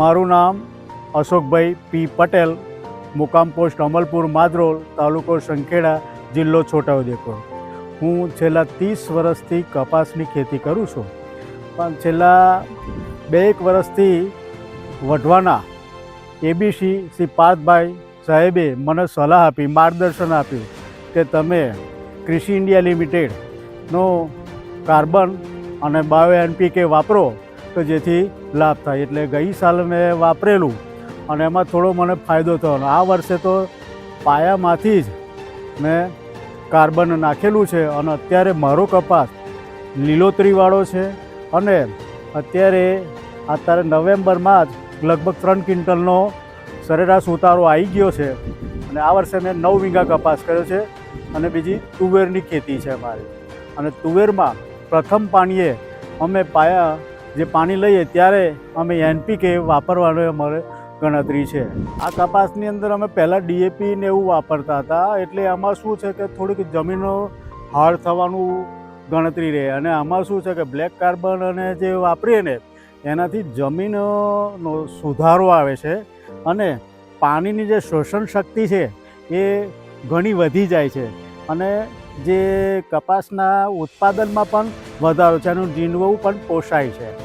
મારું નામ અશોકભાઈ પી પટેલ, મુકામ પોસ્ટ અમલપુર માદરોલ, તાલુકો સંખેડા, જિલ્લો છોટાઉદેપુર. હું છેલ્લા 30 વર્ષથી કપાસની ખેતી કરું છું, પણ છેલ્લા 2-1 વર્ષથી વઢવાના એબીસી શ્રી પાર્થભાઈ સાહેબે મને સલાહ આપી, માર્ગદર્શન આપ્યું કે તમે કૃષિ ઇન્ડિયા લિમિટેડનો કાર્બન અને બાયો એનપીકે વાપરો તો જેથી લાભ થાય. એટલે ગઈ સાલ મેં વાપરેલું અને એમાં થોડો મને ફાયદો થયો. આ વર્ષે તો પાયામાંથી જ મેં કાર્બન નાખેલું છે અને અત્યારે મારો કપાસ લીલોતરીવાળો છે અને અત્યારે નવેમ્બરમાં જ લગભગ 3 ક્વિન્ટલનો સરેરાશ ઉતારો આવી ગયો છે. અને આ વર્ષે મેં 9 વીઘા કપાસ કર્યો છે અને બીજી તુવેરની ખેતી છે મારી. અને તુવેરમાં પ્રથમ પાણીએ અમે જે પાણી લઈએ ત્યારે અમે એનપીકે વાપરવાનો અમારે ગણતરી છે. આ કપાસની અંદર અમે પહેલાં ડીએપી ને એવું વાપરતા હતા, એટલે આમાં શું છે કે થોડીક જમીનો હાર્ડ થવાનું ગણતરી રહે. અને આમાં શું છે કે બ્લેક કાર્બન અને જે વાપરીએ ને એનાથી જમીનનો સુધારો આવે છે અને પાણીની જે શોષણ શક્તિ છે એ ઘણી વધી જાય છે અને જે કપાસના ઉત્પાદનમાં પણ વધારો છે, એનું જીનવું પણ પોષાય છે.